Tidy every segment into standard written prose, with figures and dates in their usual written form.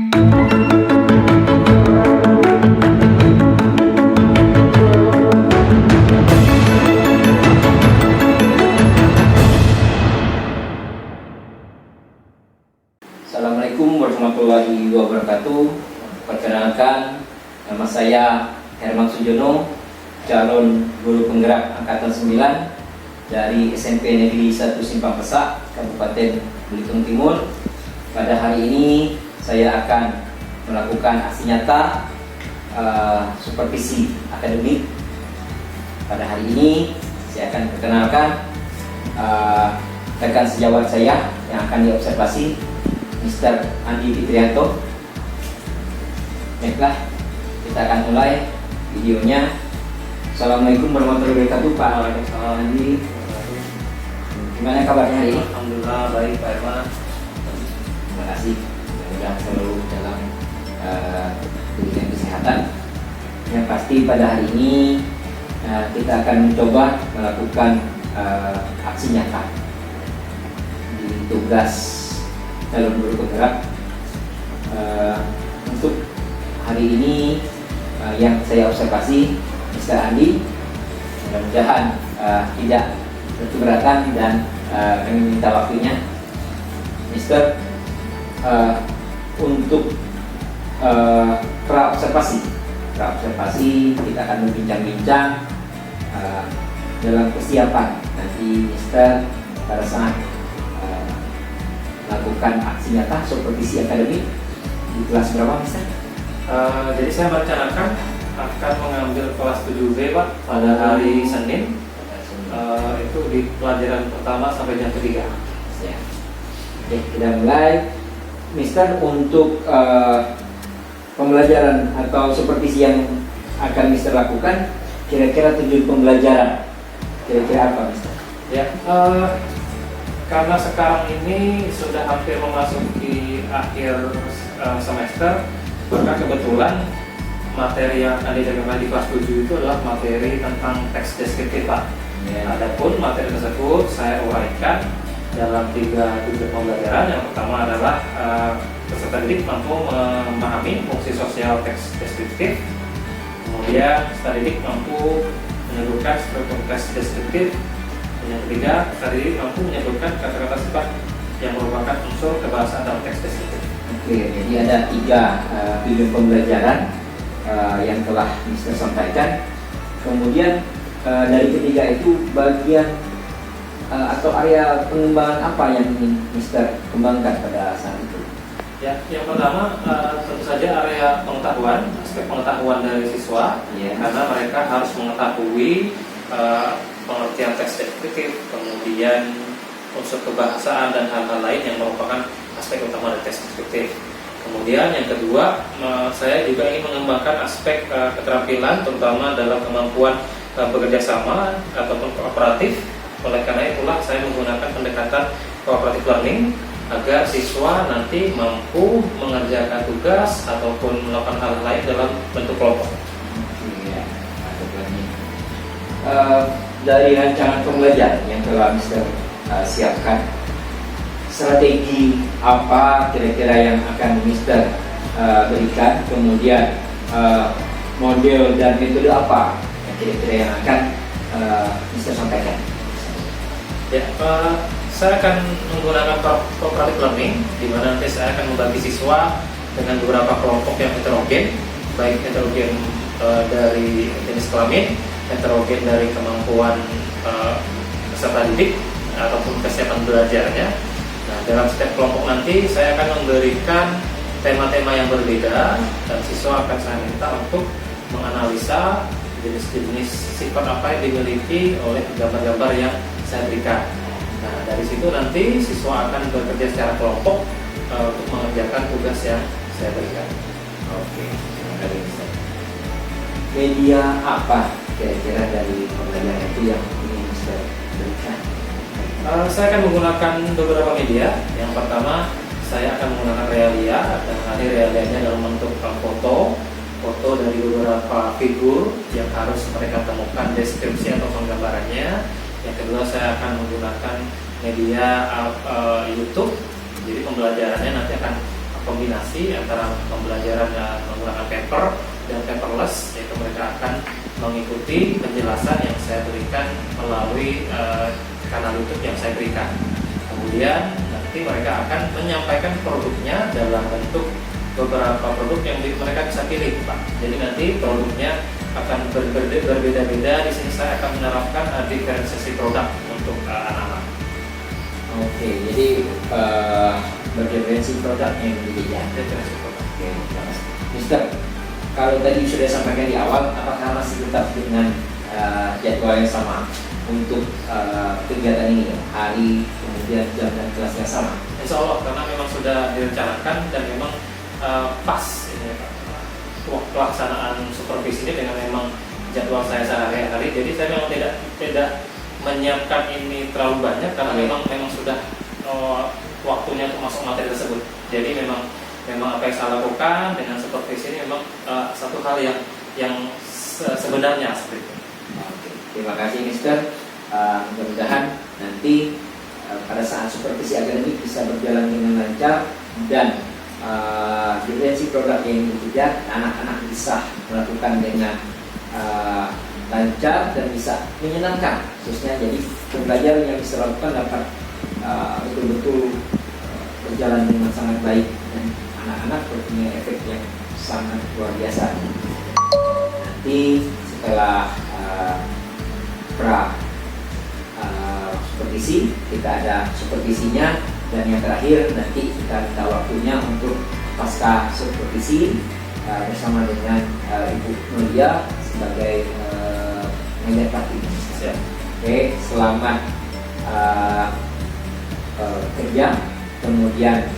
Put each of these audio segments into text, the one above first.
Assalamualaikum warahmatullahi wabarakatuh. Perkenalkan, nama saya Herman Sujono, calon guru penggerak angkatan 9 dari SMP Negeri 1 Simpang Pesak, Kabupaten Belitung Timur. Pada hari ini saya akan melakukan aksi nyata supervisi akademik. Pada hari ini saya akan perkenalkan rekan sejawat saya yang akan diobservasi, Mr. Andi Fitrianto. Baiklah, kita akan mulai videonya. Assalamualaikum warahmatullahi wabarakatuh, Pak. Waalaikumsalam. Andi, gimana kabarnya hari ini? Alhamdulillah baik, Pak Herman. Terima kasih. Mudah-mudahan selalu dalam bidang kesehatan. Yang pasti pada hari ini kita akan mencoba melakukan aksi nyata di tugas calon guru penggerak. Untuk hari ini yang saya observasi, Mr. Andi, mudah-mudahan tidak berkeberatan dan kami minta waktunya, Mr. Untuk pra-observasi kita akan berbincang-bincang dalam persiapan nanti Mr. pada saat melakukan aksi nyata supervisi akademik di kelas berapa, Mister? Jadi saya merencanakan akan mengambil kelas 7B, Pak, pada hari Senin. Itu di pelajaran pertama sampai jam ketiga. Ya. Oke, kita mulai, Mister. Untuk pembelajaran atau supervisi yang akan Mister lakukan, kira-kira tujuan pembelajaran kira-kira apa, Mister? Ya, karena sekarang ini sudah hampir memasuki akhir semester, maka kebetulan materi yang akan dijalankan di kelas 7 itu adalah materi tentang teks deskriptif, Pak. Adapun materi tersebut saya uraikan dalam 3 tujuan pembelajaran. Yang pertama adalah peserta didik mampu memahami fungsi sosial teks deskriptif. Kemudian peserta didik mampu menyebutkan struktur teks deskriptif. Yang ketiga, peserta didik mampu menyebutkan kata-kata sifat yang merupakan unsur kebahasaan dalam teks deskriptif. Oke, jadi ada 3 tujuan pembelajaran yang telah Mister sampaikan. Kemudian dari ketiga itu bagian atau area pengembangan apa yang ingin Mister kembangkan pada saat itu? Ya, yang pertama tentu saja area pengetahuan, aspek pengetahuan dari siswa, karena mereka harus mengetahui pengertian teks deskriptif, kemudian unsur kebahasaan dan hal-hal lain yang merupakan aspek utama dari teks deskriptif. Kemudian yang kedua, saya juga ingin mengembangkan aspek keterampilan, terutama dalam kemampuan bekerja sama ataupun kooperatif. Oleh karena itulah saya menggunakan pendekatan cooperative learning agar siswa nanti mampu mengerjakan tugas ataupun melakukan hal lain dalam bentuk kelompok. Dari rancangan pembelajaran yang telah Mister siapkan, strategi apa kira-kira yang akan Mister berikan, kemudian model dan metode apa yang kira-kira yang akan Mister sampaikan? Ya, saya akan menggunakan cooperative learning, di mana nanti saya akan membagi siswa dengan beberapa kelompok yang heterogen, baik heterogen dari jenis kelamin, heterogen dari kemampuan peserta didik ataupun kesiapan belajarnya. Nah, dalam setiap kelompok nanti saya akan memberikan tema-tema yang berbeda dan siswa akan saya minta untuk menganalisa jenis-jenis sifat apa yang dimiliki oleh gambar-gambar yang saya berikan. Nah, dari situ nanti siswa akan bekerja secara kelompok untuk mengerjakan tugas yang saya berikan. Oke, terima kasih, Mister. Media apa kira-kira dari pembelajaran itu yang ingin Mister berikan? Saya akan menggunakan beberapa media. Yang pertama, saya akan menggunakan realia, dan nanti realianya dalam bentuk foto dari beberapa figur yang harus mereka temukan deskripsi atau penggambarannya. Yang kedua, saya akan menggunakan media YouTube. Jadi pembelajarannya nanti akan kombinasi antara pembelajaran dan menggunakan paper dan paperless, yaitu mereka akan mengikuti penjelasan yang saya berikan melalui kanal YouTube yang saya berikan. Kemudian nanti mereka akan menyampaikan produknya dalam bentuk beberapa produk yang mereka bisa pilih, Pak. Jadi nanti produknya akan berbeda-beda. Di sini saya akan menerapkan diferensiasi produk untuk anak-anak. Oke, jadi berdiferensi produknya yang berbeda. Diferensiasi produk. Oke, Mister, kalau tadi sudah sampaikan di awal, apakah masih tetap dengan jadwal yang sama untuk kegiatan ini, hari, kemudian jam dan kelasnya sama? Insya Allah, karena memang sudah direncanakan dan memang pas ini, pelaksanaan supervisi ini dengan memang jadwal saya sehari-hari. Jadi saya memang tidak menyiapkan ini terlalu banyak karena memang sudah waktunya untuk masuk materi tersebut. Jadi memang apa yang saya lakukan dengan supervisi ini memang satu hal yang sebenarnya seperti itu. Oke, terima kasih Mister. Mudah-mudahan nanti pada saat supervisi akademik bisa berjalan dengan lancar dan diferensi produk yang dikejar anak-anak bisa melakukan dengan lancar dan bisa menyenangkan, khususnya jadi pembelajaran yang bisa lakukan dapat betul-betul berjalan dengan sangat baik dan anak-anak punya efek yang sangat luar biasa. Nanti setelah supervisi kita ada supervisinya, dan yang terakhir nanti kita minta waktunya untuk pasca supervisi bersama dengan Ibu Nuria sebagai manajer praktik. Oke, selamat kerja. Kemudian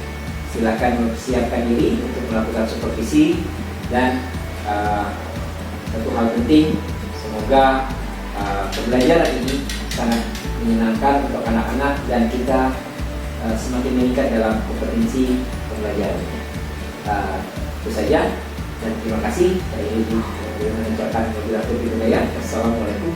silakan mempersiapkan diri untuk melakukan supervisi dan satu hal penting, semoga pembelajaran ini sangat menyenangkan untuk anak-anak dan kita semakin meningkat dalam kompetensi pembelajaran. Itu saja dan terima kasih. Saya Ibu mengucapkan wabillahi hidayah. Assalamualaikum.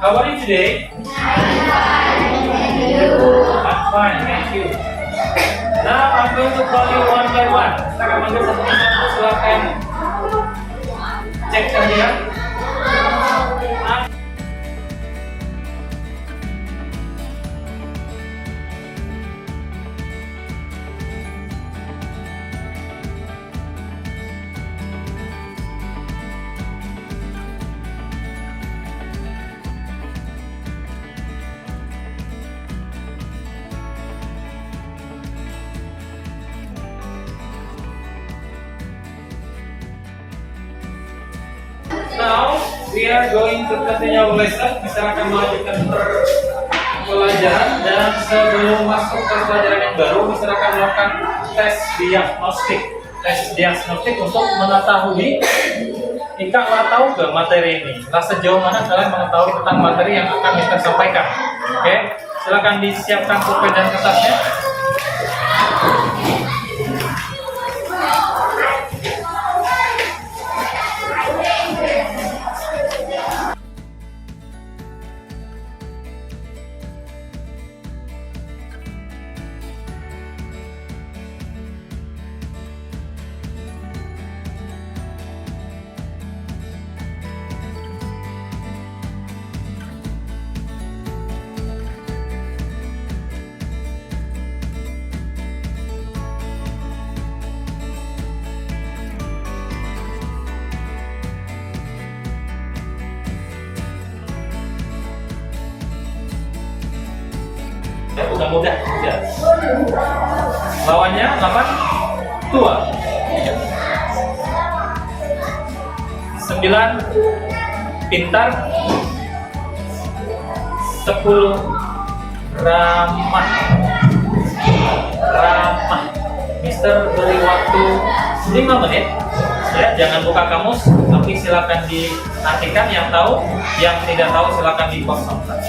How are you today? I'm fine, thank you. Now I'm going to call you one by one. Kita akan manggil satu persatu, silakan cek saja. Now we are going to continue our lesson. Kita akan melanjutkan pelajaran dan sebelum masuk ke pelajaran yang baru, kita akan melakukan tes diagnostik. Tes diagnostik untuk mengetahui Ika tahu ke materi ini. Nah, sejauh mana kalian mengetahui tentang materi yang akan kita sampaikan? Oke, silakan disiapkan pulpen dan kertasnya. Ya, udah mudah. Ya. Lawannya 8 tua. 9 pintar, 10 ramah. Mister beri waktu 5 menit. Ya, jangan buka kamus, tapi silakan diartikan. Yang tahu, yang tidak tahu silakan dikosongkan.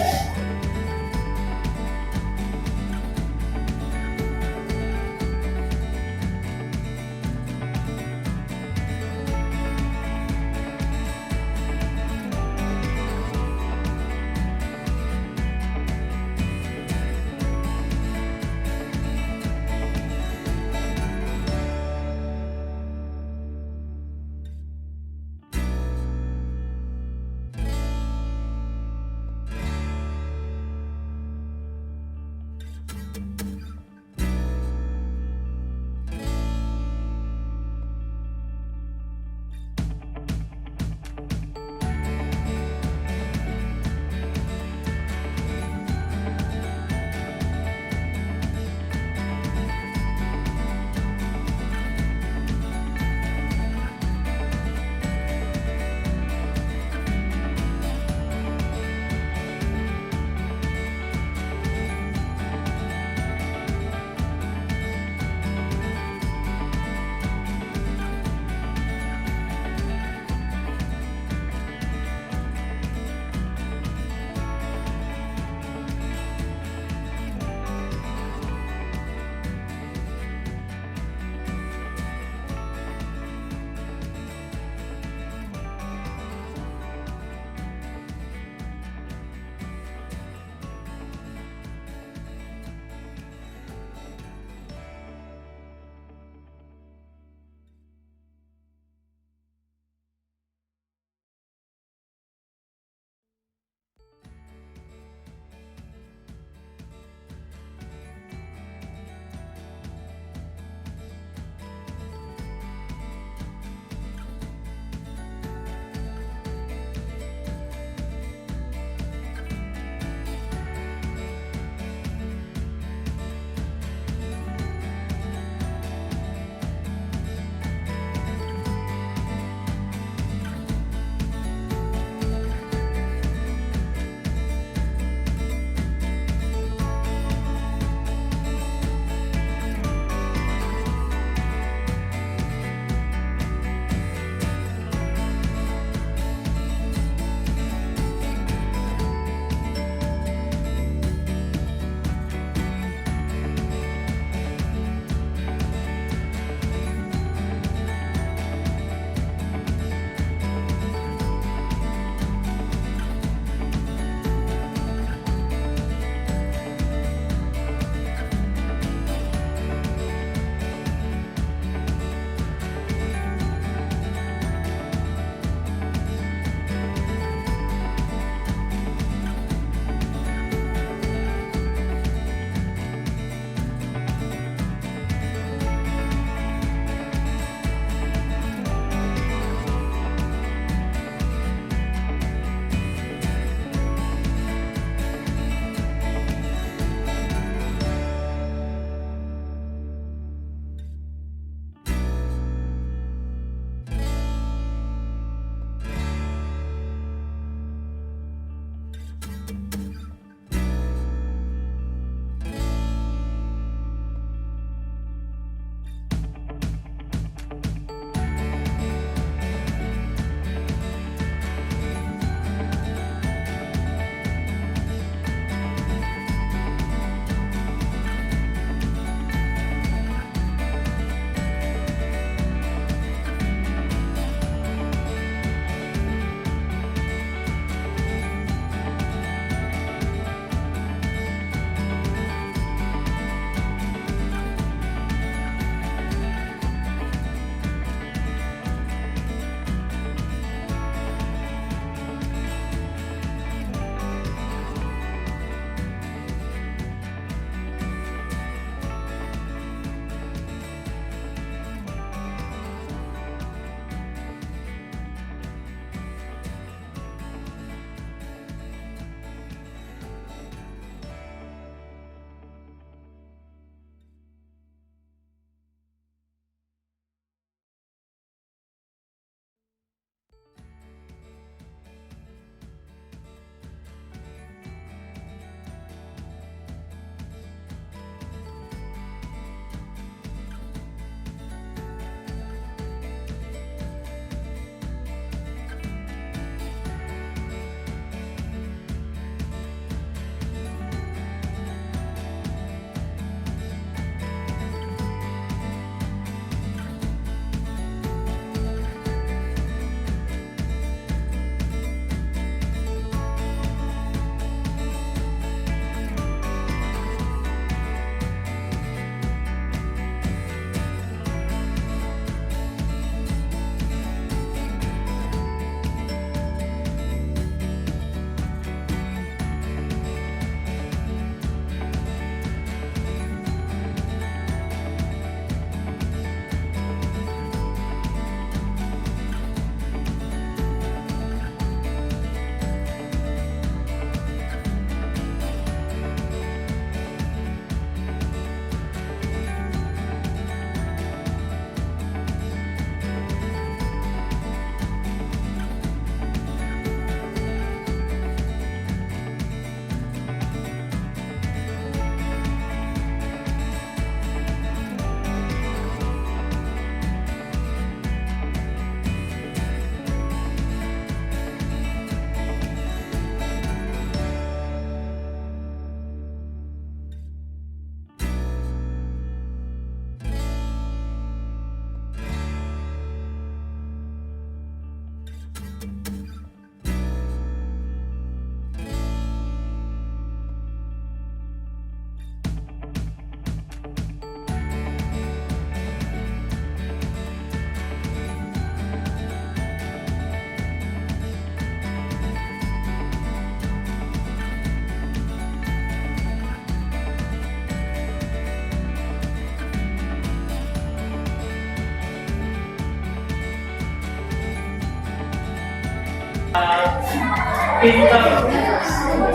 pinter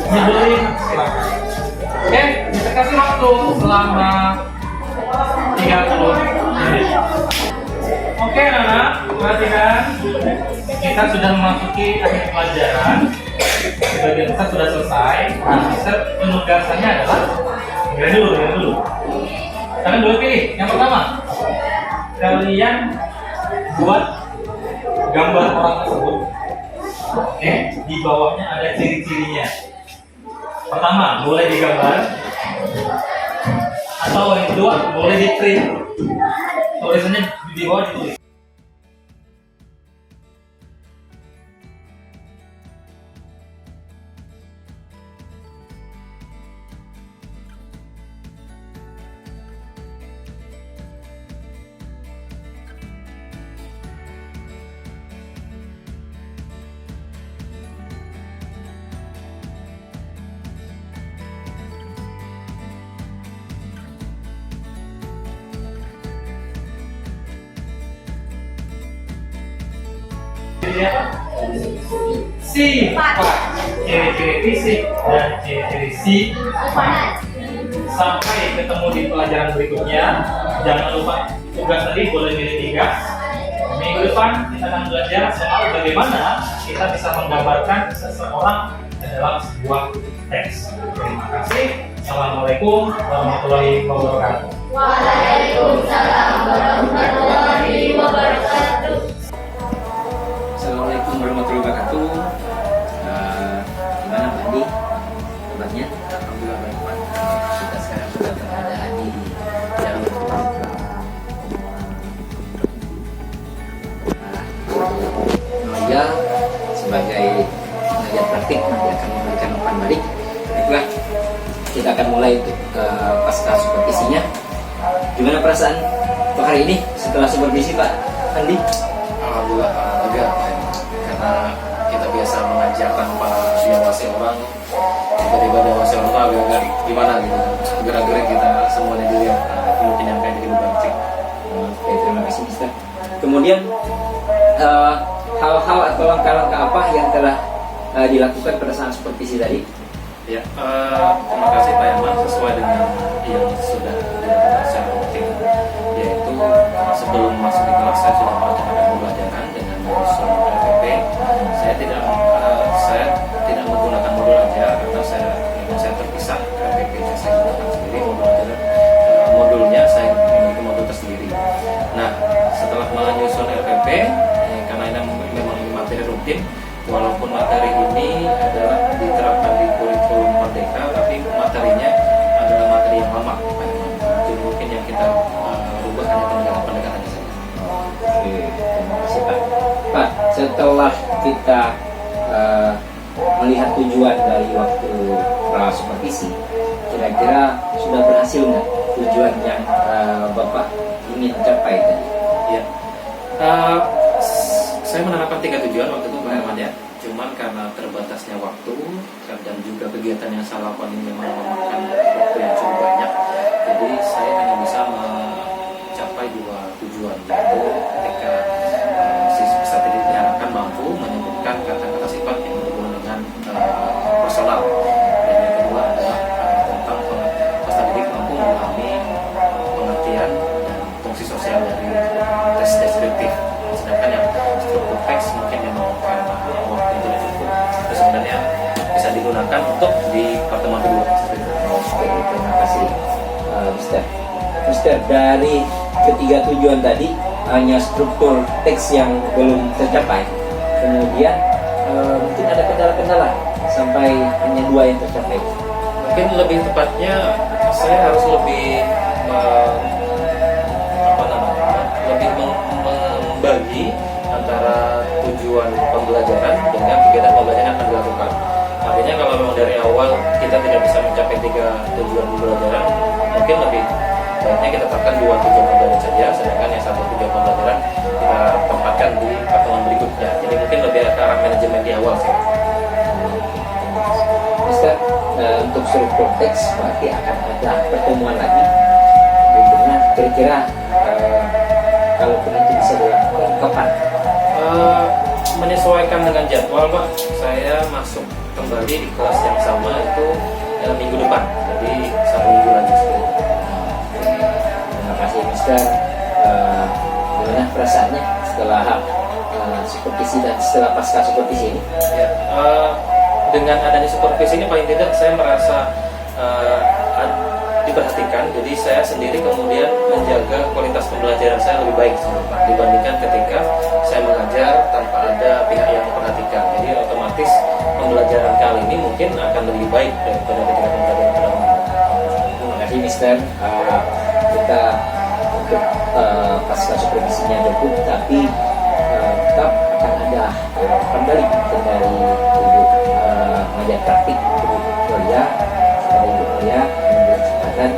nyebelin silakan. Oke, kita kasih waktu selama 30 menit. Oke anak, perhatikan, kita sudah memasuki akhir pelajaran. Sebagian besar sudah selesai. Nah, penugasannya adalah dengerin dulu. Kalian boleh pilih. Yang pertama, kalian buat gambar orang tersebut. Oke, di bawahnya ada ciri-cirinya. Pertama, boleh digambar. Atau yang kedua, boleh di print. Tulisannya di bawah ditulis. Sifat, ciri-ciri fisik dan ciri-ciri sifat. Sampai ketemu di pelajaran berikutnya. Jangan lupa tugas tadi boleh milih 3. Minggu depan kita akan belajar soal bagaimana kita bisa menggambarkan seseorang dalam sebuah teks. Terima kasih. Assalamualaikum warahmatullahi wabarakatuh. Waalaikumsalam warahmatullahi wabarakatuh. Assalamualaikum warahmatullahi wabarakatuh. Gimana Pak Andi? Kabarnya? Alhamdulillah baik Pak. Kita sekarang sudah berada di dalam program Noya sebagai tenaga praktik nanti akan memberikan umpan balik. Baiklah, kita akan mulai untuk pasca supervisinya. Gimana perasaan untuk hari ini setelah supervisi Pak Andi? Alhamdulillah lega karena kita biasa mengajarkan para diawasi orang, tiba-tiba diawasi orang itu agak gimana gitu, gerak-gerik kita semuanya dilihat, mungkin yang kayak gitu bangcik. Oke, terima kasih Mister. Kemudian hal-hal atau langkah-langkah apa yang telah dilakukan pada saat supervisi tadi? Ya, terima kasih Pak Yaman, sesuai dengan yang sudah dilakukan secara rutin, yaitu sebelum masuk di kelas saya sudah melaksanakan pembelajaran dengan modul LPP. Saya tidak menggunakan modul aja karena saya terpisah LPP-nya, saya gunakan sendiri modulnya saya memiliki modul tersendiri. Nah, setelah menyusun LPP, karena ini memang materi rutin, walaupun materi ini adalah diterapkan di kurikulum Merdeka, tapi materinya adalah materi yang lama. Jadi mungkin yang kita rubah hanya pendekatannya saja. Oke, terima kasih Pak. Pak, setelah kita melihat tujuan dari waktu supervisi, kira-kira sudah berhasil nggak tujuan yang Bapak ingin capai tadi? Ya, saya menerapkan 3 tujuan waktu itu Pak Herman ya. Cuman karena terbatasnya waktu dan juga kegiatan yang saya lakukan ini memang memakan waktu yang cukup banyak, jadi saya hanya bisa mencapai 2 tujuan, yaitu ketika siswa tadi diharapkan mampu menyebutkan kata-kata sifat yang berhubungan dengan personal, dan yang kedua adalah tentang peserta didik mampu memahami pengertian dan fungsi sosial dari tes deskriptif. Sedangkan yang struktur teks mungkin memang karena waktu itu tidak cukup, itu sebenarnya bisa digunakan untuk di pertemuan kedua. Oke, terima kasih Mister. Mister, dari ketiga tujuan tadi hanya struktur teks yang belum tercapai. Kemudian mungkin ada kendala-kendala sampai hanya 2 yang tercapai. Mungkin lebih tepatnya saya harus lebih lebih membagi antara tujuan pembelajaran dengan kegiatan pembelajaran yang akan dilakukan. Artinya kalau memang dari awal kita tidak bisa mencapai 3 tujuan pembelajaran, mungkin lebih baiknya kita tetapkan 2 tujuan pembelajaran saja, sedangkan yang 1 tujuan pembelajaran kita tempatkan di pertemuan berikutnya. Jadi mungkin lebih ke arah manajemen di awal sih. Mister, untuk struktur teks berarti akan ada pertemuan lagi berikutnya. Kira-kira kalau nanti bisa dilakukan kapan? menyesuaikan dengan jadwal Pak, saya masuk kembali di kelas yang sama itu minggu depan, jadi 1 minggu lagi. Terima kasih Mister. Gimana perasaannya setelah supervisi dan setelah pasca supervisi ini? Ya, dengan adanya supervisi ini paling tidak saya merasa diperhatikan, jadi saya sendiri kemudian menjaga kualitas pembelajaran saya lebih baik Pak, dibandingkan ketika saya mengajar tanpa ada pihak yang memperhatikan. Jadi otomatis pembelajaran kali ini mungkin akan lebih baik daripada ketika pembelajaran terdahulu. Terima kasih Mister. Kita untuk pasca supervisinya debut, tapi tetap akan ada kembali dari Ibu mengajar praktik Ibu Gloria. Kepada Ibu Gloria mengambil kesempatan.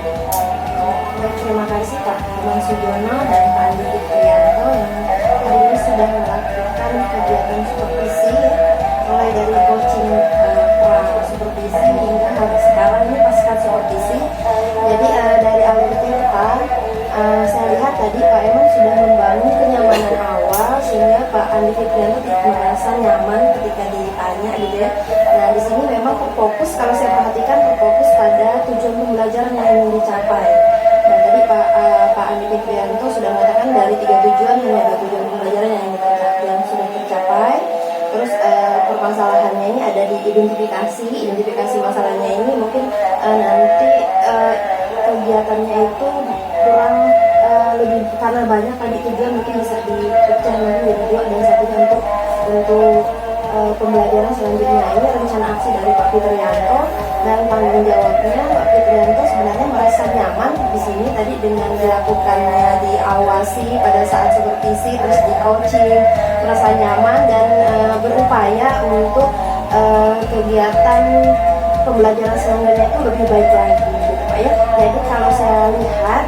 Terima kasih Pak Herman Sujono dan Pak Andi Fitrianto yang hari ini sudah melakukan kegiatan supervisi mulai dari coaching pra supervisi hingga hari sekarang ini pasca supervisi. Jadi dari alur cerita saya lihat tadi Pak Herman sudah membangun kenyamanan awal sehingga Pak Andi Fitrianto tidak merasa nyaman ketika ditanya gitu ya. Nah di sini memang terfokus, kalau saya perhatikan terfokus pada tujuan pembelajaran yang ingin dicapai. Nah tadi Pak Andi Fitrianto sudah mengatakan dari 3 tujuan hanya ada tujuan pembelajaran yang sudah tercapai. Terus permasalahannya ini ada di identifikasi masalahnya ini mungkin nanti kegiatannya itu kurang lebih karena banyak tadi tujuan mungkin bisa dipecah nanti jadi 2 dan satunya untuk pembelajaran selanjutnya. Ini rencana aksi dari Pak Fitrianto dan tanggung jawabnya Pak Fitrianto sebenarnya merasa nyaman di sini tadi dengan dilakukannya diawasi pada saat supervisi terus di coaching, merasa nyaman dan berupaya untuk kegiatan pembelajaran selanjutnya itu lebih baik lagi gitu Pak ya. Jadi kalau saya lihat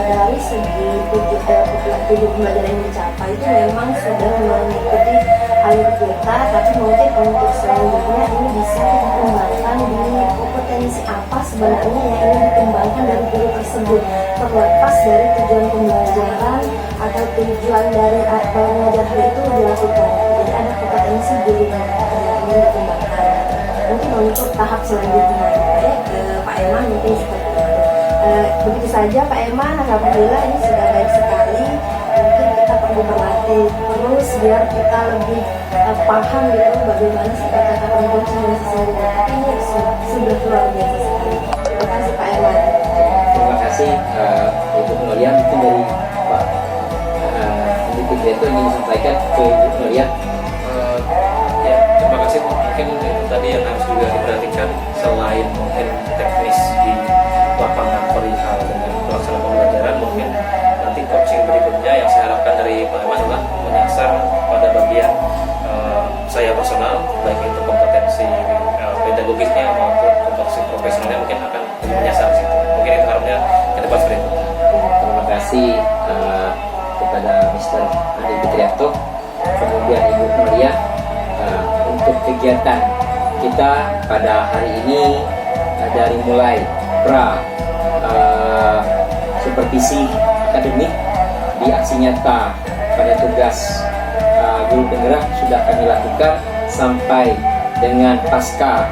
dari segi tujuan pembelajaran yang dicapai itu memang sudah mengikuti alur kita, tapi mungkin untuk selanjutnya ini bisa dikembangkan di kompetensi apa sebenarnya yang ingin dikembangkan dari guru tersebut, terlepas dari tujuan pembelajaran atau tujuan dari apa mengajar itu dilakukan. Jadi ada kompetensi guru yang ingin dikembangkan. Mungkin untuk tahap selanjutnya ya, Pak Eman mungkin seperti itu. Begitu saja Pak Eman, alhamdulillah ini sudah baik sekali. Mungkin kita perlu berlatih terus biar kita lebih paham gitu bagaimana sih kata-kata coaching yang sesungguhnya. Tapi ini sudah luar biasa sekali. Terima kasih Pak Eman. Terima kasih Ibu Gloria. Mungkin dari Pak Andi Fitrianto ingin disampaikan ke Ibu Gloria. Ya, terima kasih Bu. Mungkin itu tadi yang harus juga diperhatikan selain mungkin teknis di lapangan perihal dengan pelaksanaan pembelajaran, mungkin nanti coaching berikutnya yang saya harapkan dari Pak Eman adalah menyasar pada bagian saya personal, baik itu kompetensi pedagogisnya maupun kompetensi profesionalnya mungkin akan menyasar situ. Mungkin itu harapnya ke depan seperti itu. Terima kasih kepada Mr. Andi Fitrianto, kemudian Ibu Gloria. Untuk kegiatan kita pada hari ini dari mulai supervisi akademik di aksi nyata pada tugas guru penggerak sudah kami lakukan sampai dengan pasca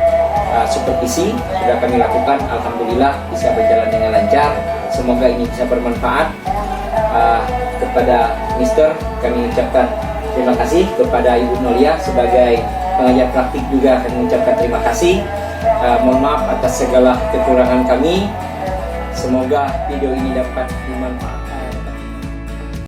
supervisi sudah kami lakukan. Alhamdulillah bisa berjalan dengan lancar. Semoga ini bisa bermanfaat. Kepada Mister kami ucapkan terima kasih, kepada Ibu Gloria sebagai pengajar praktik juga kami ucapkan terima kasih. Mohon maaf atas segala kekurangan kami. Semoga video ini dapat bermanfaat.